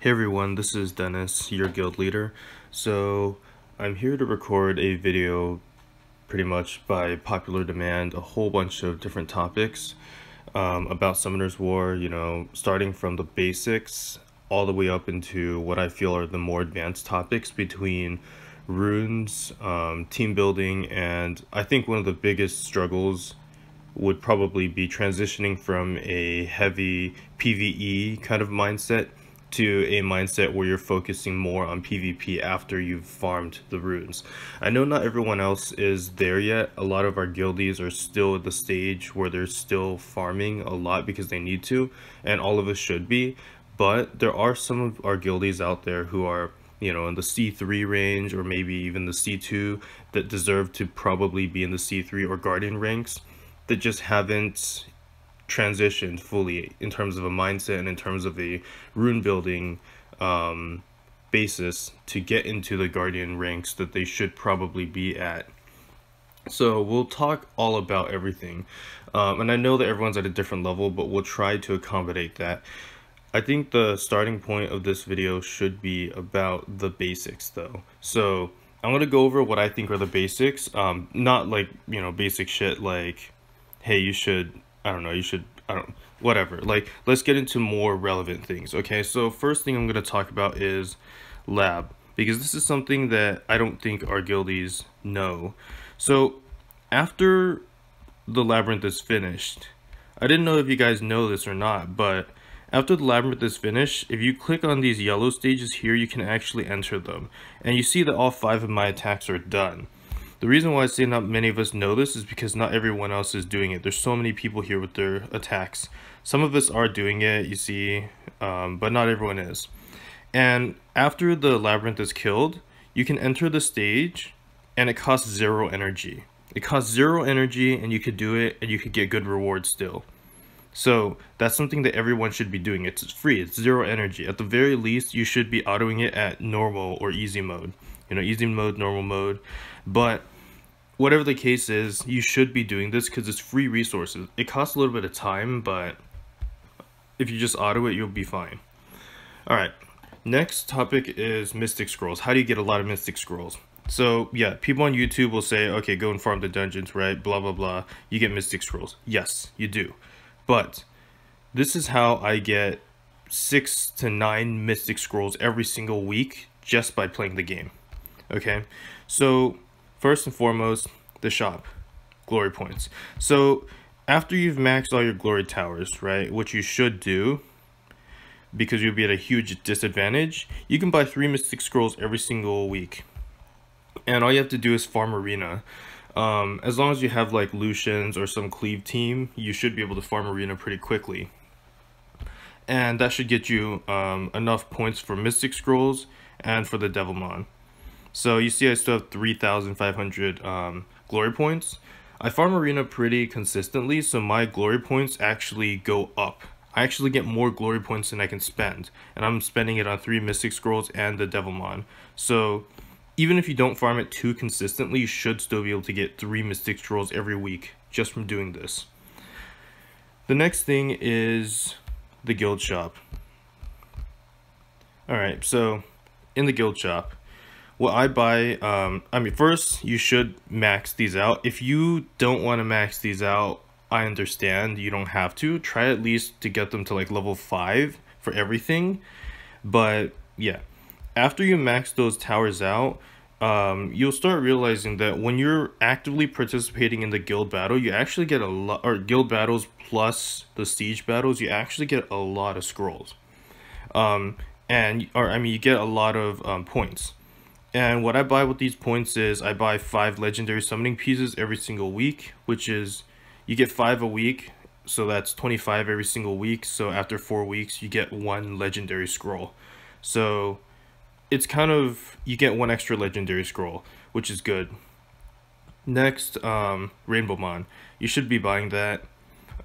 Hey everyone, this is Dennis, your guild leader. So I'm here to record a video pretty much by popular demand, a whole bunch of different topics about Summoner's War, starting from the basics all the way up into what I feel are the more advanced topics between runes, team building, and I think one of the biggest struggles would probably be transitioning from a heavy PvE kind of mindset to a mindset where you're focusing more on PvP after you've farmed the runes. I know not everyone else is there yet. A lot of our guildies are still at the stage where they're still farming a lot because they need to, and all of us should be, but there are some of our guildies out there who are in the C3 range or maybe even the C2 that deserve to probably be in the C3 or Guardian ranks that just haven't transitioned fully in terms of a mindset and in terms of a rune building basis to get into the Guardian ranks that they should probably be at. So we'll talk all about everything, and I know that everyone's at a different level, but we'll try to accommodate that. I think the starting point of this video should be about the basics though. So I'm going to go over what I think are the basics, not like, basic shit like, hey, you should, whatever. Like, let's get into more relevant things, okay? So first thing I'm going to talk about is lab, because this is something that I don't think our guildies know. So after the labyrinth is finished, I didn't know if you guys know this or not, but after the labyrinth is finished, if you click on these yellow stages here, you can actually enter them. And you see that all 5 of my attacks are done. The reason why I say not many of us know this is because not everyone else is doing it. There's so many people here with their attacks. Some of us are doing it, you see, but not everyone is. And after the labyrinth is killed, you can enter the stage and it costs 0 energy. It costs 0 energy and you could do it and you could get good rewards still. So that's something that everyone should be doing. It's free, it's 0 energy. At the very least, you should be autoing it at normal or easy mode. Easy mode, normal mode. But whatever the case is, you should be doing this because it's free resources. It costs a little bit of time, but if you just auto it, you'll be fine. Alright, next topic is Mystic Scrolls. How do you get a lot of Mystic Scrolls? So yeah, people on YouTube will say, okay, go and farm the dungeons, right? Blah, blah, blah. You get Mystic Scrolls. Yes, you do. But this is how I get 6 to 9 Mystic Scrolls every single week just by playing the game. Okay, so first and foremost, the shop, glory points. So after you've maxed all your glory towers, right, which you should do because you'll be at a huge disadvantage, you can buy 3 Mystic Scrolls every single week. And all you have to do is farm arena. As long as you have like Lucians or some cleave team, you should be able to farm arena pretty quickly. And that should get you enough points for Mystic Scrolls and for the Devilmon. So you see I still have 3,500 glory points. I farm arena pretty consistently, so my glory points actually go up. I actually get more glory points than I can spend, and I'm spending it on 3 Mystic Scrolls and the Devilmon. So even if you don't farm it too consistently, you should still be able to get 3 Mystic Scrolls every week just from doing this. The next thing is the guild shop. Alright, so in the guild shop, what I buy, first you should max these out. If you don't want to max these out, I understand, you don't have to. Try at least to get them to like level 5 for everything. But yeah, after you max those towers out, you'll start realizing that when you're actively participating in the guild battle, you actually get a lot, or guild battles plus the siege battles, you actually get a lot of scrolls. You get a lot of points. And what I buy with these points is I buy 5 legendary summoning pieces every single week, which is you get 5 a week, so that's 25 every single week. So after 4 weeks, you get 1 legendary scroll. So it's kind of, you get 1 extra legendary scroll, which is good. Next, Rainbowmon. You should be buying that.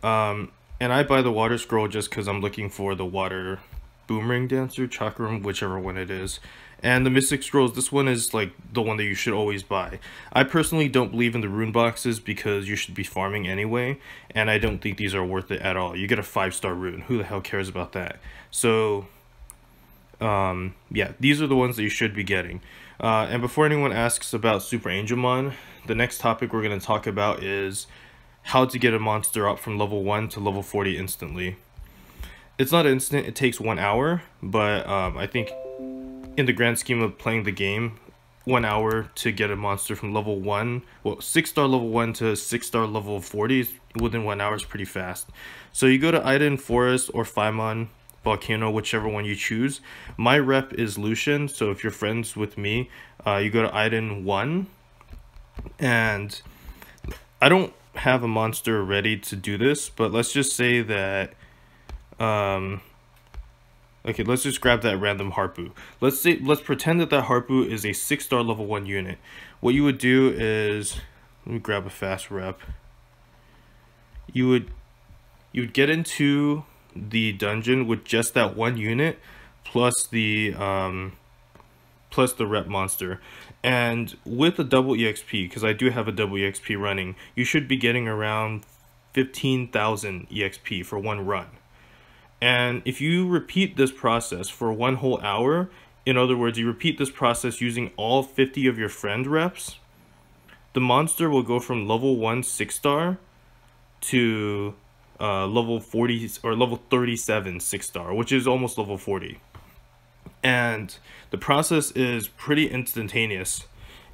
And I buy the water scroll just because I'm looking for the water boomerang dancer, chakram, whichever one it is. And the Mystic Scrolls, this one is like the one that you should always buy. I personally don't believe in the rune boxes because you should be farming anyway, and I don't think these are worth it at all. You get a 5-star rune. Who the hell cares about that? So Yeah, these are the ones that you should be getting. And before anyone asks about Super Angelmon, the next topic we're going to talk about is how to get a monster up from level 1 to level 40 instantly. It's not instant, it takes 1 hour, but I think in the grand scheme of playing the game, 1 hour to get a monster from level 1, well, 6-star level 1 to 6-star level 40 within 1 hour is pretty fast. So you go to Iden, Forest, or Phaimon, Volcano, whichever one you choose. My rep is Lucian, so if you're friends with me, you go to Iden 1, and I don't have a monster ready to do this, but let's just say that okay, let's just grab that random Harpu. Let's pretend that Harpu is a 6-star level 1 unit. What you would do is, let me grab a fast rep. You would get into the dungeon with just that 1 unit plus the rep monster. And with a double EXP, because I do have a double EXP running, you should be getting around 15,000 EXP for 1 run. And if you repeat this process for 1 whole hour, in other words, you repeat this process using all 50 of your friend reps, the monster will go from level 1 6-star to level 40 or level 37 6-star, which is almost level 40. And the process is pretty instantaneous.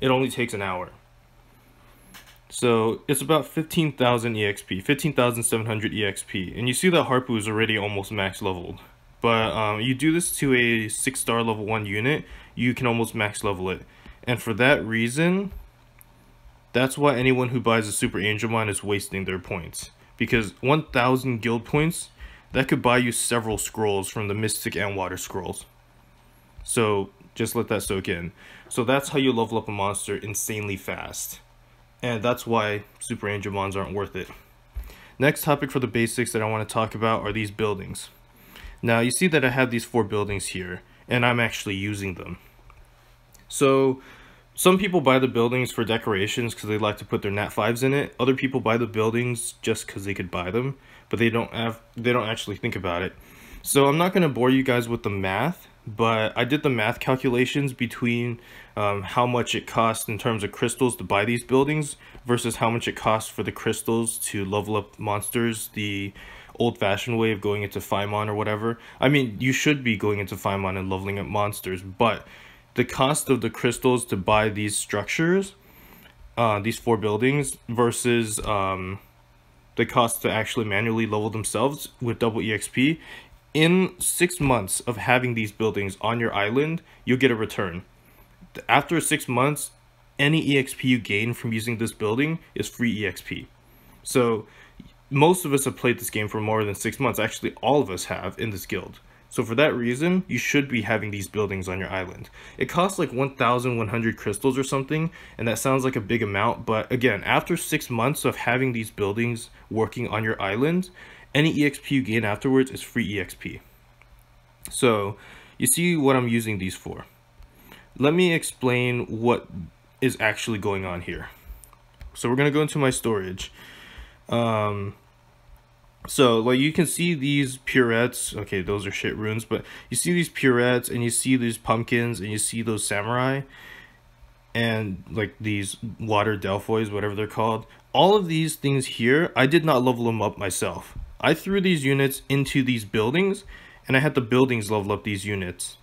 It only takes an hour. So it's about 15,000 EXP, 15,700 EXP. And you see that Harpu is already almost max leveled. But you do this to a 6-star level 1 unit, you can almost max level it. And for that reason, that's why anyone who buys a Super Angelmon is wasting their points. Because 1,000 guild points, that could buy you several scrolls from the Mystic and Water scrolls. So just let that soak in. So that's how you level up a monster insanely fast. And that's why Super Angelmons aren't worth it. Next topic for the basics that I want to talk about are these buildings. Now you see that I have these 4 buildings here, and I'm actually using them. So some people buy the buildings for decorations because they like to put their Nat 5s in it. Other people buy the buildings just because they could buy them, but they don't actually think about it. So I'm not going to bore you guys with the math, but I did the math calculations between how much it costs in terms of crystals to buy these buildings versus how much it costs for the crystals to level up monsters the old-fashioned way of going into Phaimon or whatever. I mean, you should be going into Phaimon and leveling up monsters, but the cost of the crystals to buy these structures, these 4 buildings, versus the cost to actually manually level themselves with double EXP, in 6 months of having these buildings on your island, you'll get a return. After 6 months, any EXP you gain from using this building is free EXP. So most of us have played this game for more than 6 months. Actually, all of us have in this guild. So for that reason, you should be having these buildings on your island. It costs like 1,100 crystals or something, and that sounds like a big amount, but again, after 6 months of having these buildings working on your island, any EXP you gain afterwards is free EXP. So you see what I'm using these for. Let me explain what is actually going on here. So we're going to go into my storage. So like you can see these purettes. Okay, those are shit runes, but you see these purettes and you see these pumpkins and you see those samurai and like these water delphois, whatever they're called. All of these things here, I did not level them up myself. I threw these units into these buildings and I had the buildings level up these units.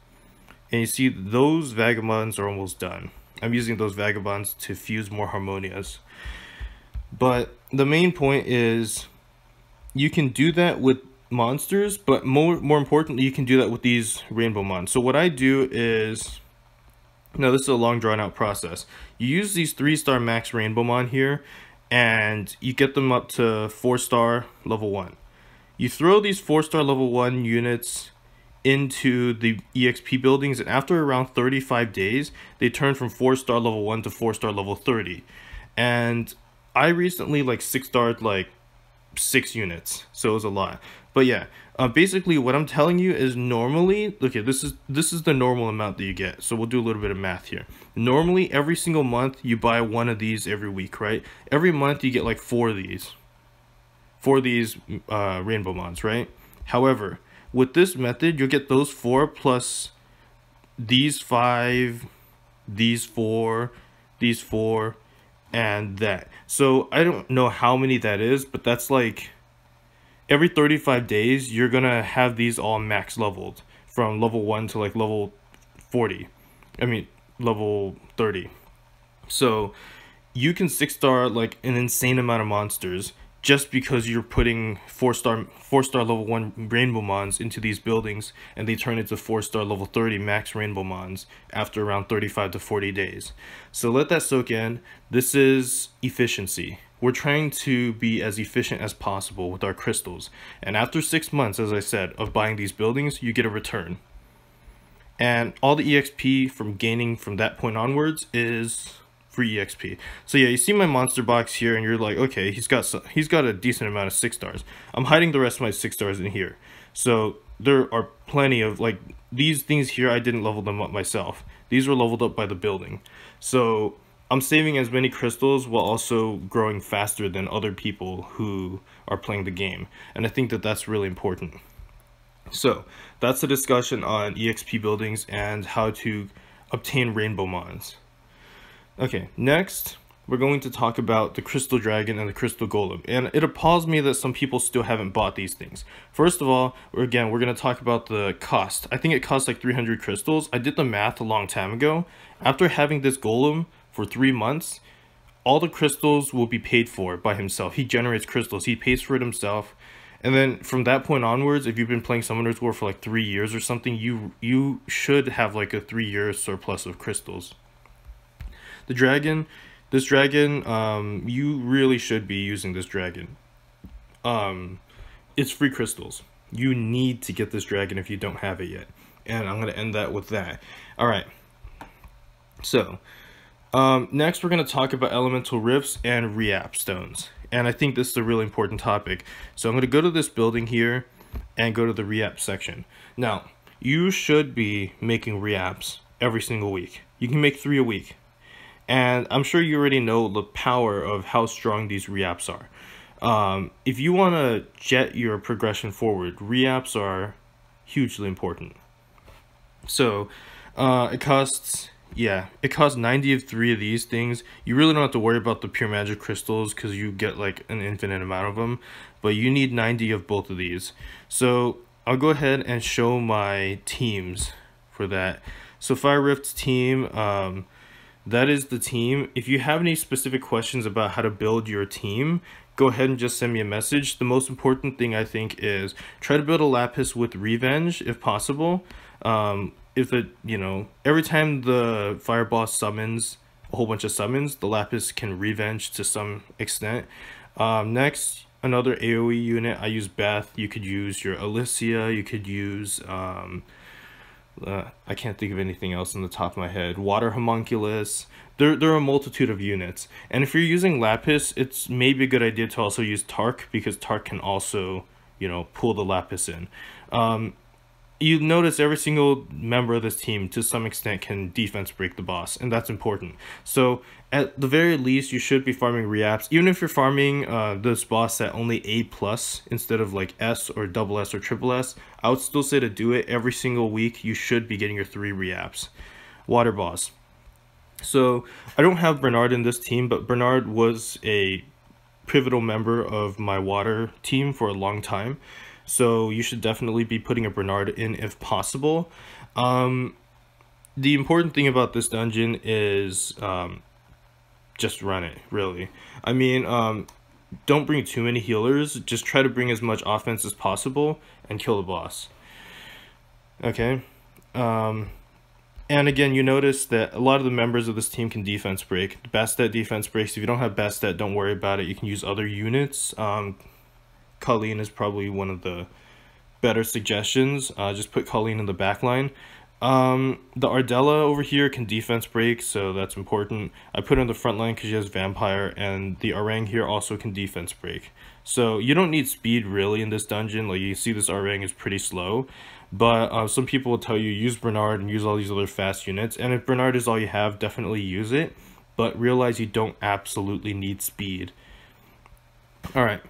And you see those vagabonds are almost done. I'm using those vagabonds to fuse more harmonias. But the main point is you can do that with monsters, but more importantly, you can do that with these rainbow mons. So what I do is, now this is a long drawn out process. You use these 3-star max rainbow mon here and you get them up to 4-star level 1. You throw these 4-star level 1 units into the EXP buildings, and after around 35 days, they turn from 4-star level 1 to 4-star level 30. And I recently like 6-starred like 6 units, so it was a lot. But yeah, basically what I'm telling you is normally, okay, this is the normal amount that you get. So we'll do a little bit of math here. Normally, every single month, you buy 1 of these every week, right? Every month, you get like 4 of these. 4 of these rainbow mons, right? However, with this method, you'll get those 4 plus these 5, these 4, these 4, and that. So I don't know how many that is, but that's like every 35 days you're gonna have these all max leveled from level 1 to like level 40. I mean level 30. So you can 6-star like an insane amount of monsters just because you're putting 4-star level 1 rainbow mons into these buildings, and they turn into 4-star level 30 max rainbow mons after around 35 to 40 days. So let that soak in. This is efficiency. We're trying to be as efficient as possible with our crystals, and after 6 months, as I said, of buying these buildings, you get a return. And all the EXP from gaining from that point onwards is free EXP. So yeah, you see my monster box here, and you're like, okay, he's got a decent amount of 6-stars. I'm hiding the rest of my 6-stars in here. So there are plenty of like these things here. I didn't level them up myself. These were leveled up by the building. So I'm saving as many crystals while also growing faster than other people who are playing the game. And I think that that's really important. So that's the discussion on EXP buildings and how to obtain rainbow mons. Okay, next we're going to talk about the Crystal Dragon and the Crystal Golem. And it appalls me that some people still haven't bought these things. First of all, we're going to talk about the cost. I think it costs like 300 crystals. I did the math a long time ago. After having this golem for 3 months, all the crystals will be paid for by himself. He generates crystals. He pays for it himself. And then from that point onwards, if you've been playing Summoner's War for like 3 years or something, you should have like a 3-year surplus of crystals. This dragon, you really should be using this dragon. It's free crystals. You need to get this dragon if you don't have it yet. And I'm going to end that with that. Alright. So, next we're going to talk about elemental rifts and reap stones. And I think this is a really important topic. So I'm going to go to this building here and go to the reap section. Now, you should be making reaps every single week. You can make 3 a week. And I'm sure you already know the power of how strong these reaps are. If you want to jet your progression forward, reaps are hugely important. So it costs 90 of 3 of these things. You really don't have to worry about the pure magic crystals because you get like an infinite amount of them, but you need 90 of both of these. So I'll go ahead and show my teams for that. So Fire Rift's team, that is the team. If you have any specific questions about how to build your team, go ahead and just send me a message. The most important thing I think is try to build a Lapis with Revenge if possible. If it, every time the fire boss summons a whole bunch of summons, the Lapis can Revenge to some extent. Next, another AoE unit, I use Beth. You could use your Alicia, you could use I can't think of anything else on the top of my head. Water Homunculus. There are a multitude of units. And if you're using Lapis, it's maybe a good idea to also use Tark, because Tark can also, pull the Lapis in. You notice every single member of this team, to some extent, can defense break the boss, and that's important. So, at the very least, you should be farming reaps. Even if you're farming this boss at only A+, instead of like S or double S or triple S, I would still say to do it every single week. You should be getting your 3 reaps. Water boss. So, I don't have Bernard in this team, but Bernard was a pivotal member of my water team for a long time. So you should definitely be putting a Bernard in if possible. The important thing about this dungeon is just run it, really. I mean, don't bring too many healers. Just try to bring as much offense as possible and kill the boss. Okay. And again, you notice that a lot of the members of this team can defense break. Bastet defense breaks. If you don't have Bastet, don't worry about it. You can use other units. Colleen is probably one of the better suggestions. Just put Colleen in the back line. The Ardella over here can defense break, so that's important. I put her in the front line because she has Vampire, and the Orang here also can defense break. So you don't need speed really in this dungeon. Like you see, this Orang is pretty slow, but some people will tell you use Bernard and use all these other fast units. And if Bernard is all you have, definitely use it, but realize you don't absolutely need speed. All right.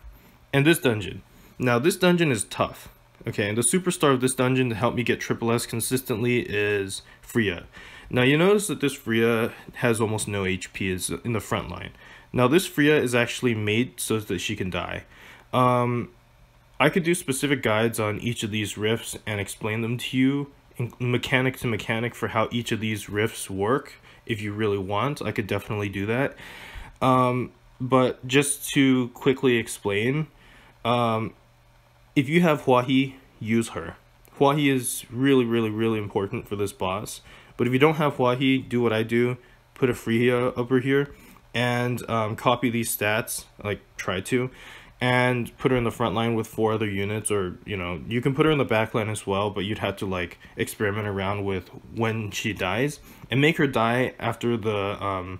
And this dungeon. Now, this dungeon is tough, Okay, and the superstar of this dungeon to help me get triple S consistently is Freya. Now you notice that this Freya has almost no HP is in the front line. Now this Freya is actually made so that she can die. I could do specific guides on each of these rifts and explain them to you, mechanic to mechanic, for how each of these rifts work. If you really want, I could definitely do that. But just to quickly explain, if you have Hwahi, use her. Hwahi is really important for this boss. But if you don't have Hwahi, do what I do. Put a Freya over here and copy these stats, like try to, and put her in the front line with 4 other units, or you can put her in the back line as well, but you'd have to like experiment around with when she dies, and make her die after the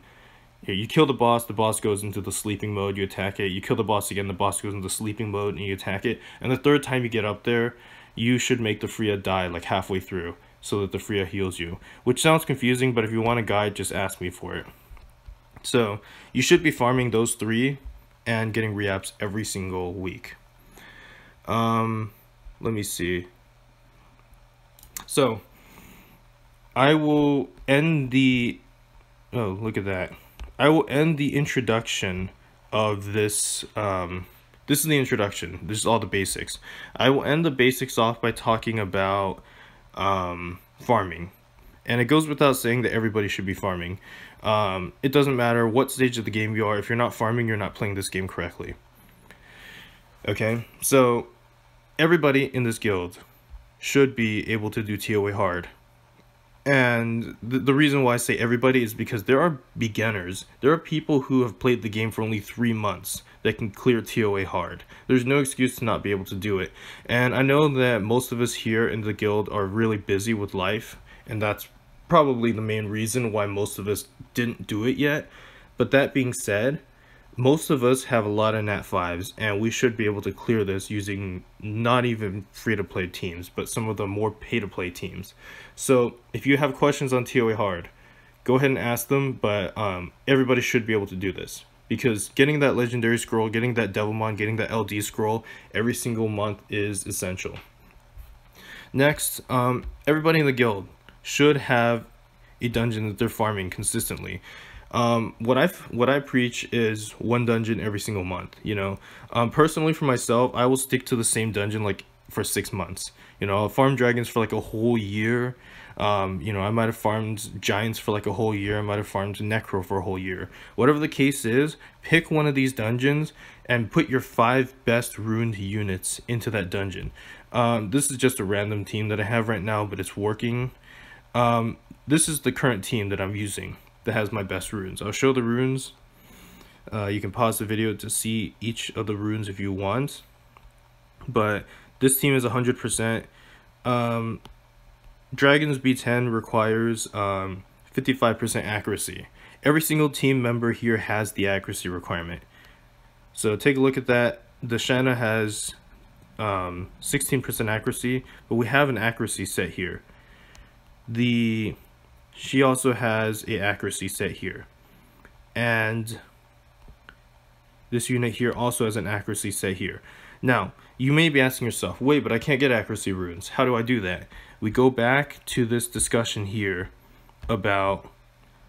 you kill the boss goes into the sleeping mode, you attack it, you kill the boss again, the boss goes into sleeping mode and you attack it, and the 3rd time you get up there, you should make the Freya die like halfway through so that the Freya heals you, which sounds confusing, but if you want a guide, just ask me for it. So you should be farming those 3 and getting reaps every single week. Let me see. So I will end the look at that. I will end the introduction of this. This is the introduction. This is all the basics. I will end the basics off by talking about farming. And it goes without saying that everybody should be farming. It doesn't matter what stage of the game you are. If you're not farming, you're not playing this game correctly. Okay, so everybody in this guild should be able to do TOA hard. And the reason why I say everybody is because there are beginners. There are people who have played the game for only 3 months that can clear TOA hard. There's no excuse to not be able to do it. And I know that most of us here in the guild are really busy with life, and that's probably the main reason why most of us didn't do it yet. But that being said, most of us have a lot of Nat 5s, and we should be able to clear this using not even free-to-play teams, but some of the more pay-to-play teams. So if you have questions on TOA hard, go ahead and ask them, but everybody should be able to do this, because getting that legendary scroll, getting that Devilmon, getting that LD scroll every single month is essential. Next, everybody in the guild should have a dungeon that they're farming consistently. What I preach is 1 dungeon every single month. Personally for myself, I will stick to the same dungeon like for 6 months. I'll farm dragons for like a whole year. I might have farmed giants for like a whole year. I might have farmed necro for a whole year. Whatever the case is, pick one of these dungeons and put your 5 best ruined units into that dungeon. This is just a random team that I have right now, but it's working. This is the current team that I'm using that has my best runes. I'll show the runes. You can pause the video to see each of the runes if you want, but this team is 100%. Dragons B10 requires 55% accuracy. Every single team member here has the accuracy requirement. So take a look at that. The Shanna has 16% accuracy, but we have an accuracy set here. She also has a accuracy set here, and this unit here also has an accuracy set here. Now you may be asking yourself, wait, but I can't get accuracy runes. How do I do that? We go back to this discussion here about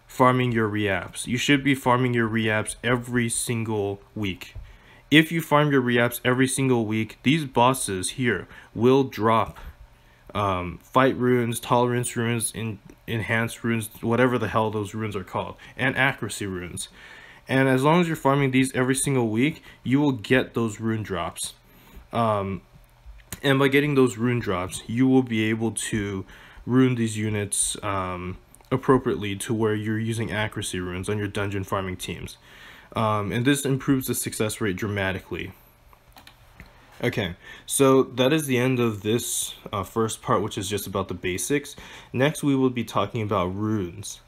farming your reaps. You should be farming your reaps every single week. If you farm your reaps every single week, these bosses here will drop fight runes, tolerance runes, enhanced runes, whatever the hell those runes are called, and accuracy runes. And as long as you're farming these every single week, you will get those rune drops. And by getting those rune drops, you will be able to rune these units appropriately to where you're using accuracy runes on your dungeon farming teams. And this improves the success rate dramatically. Okay, so that is the end of this first part, which is just about the basics. Next, we will be talking about runes.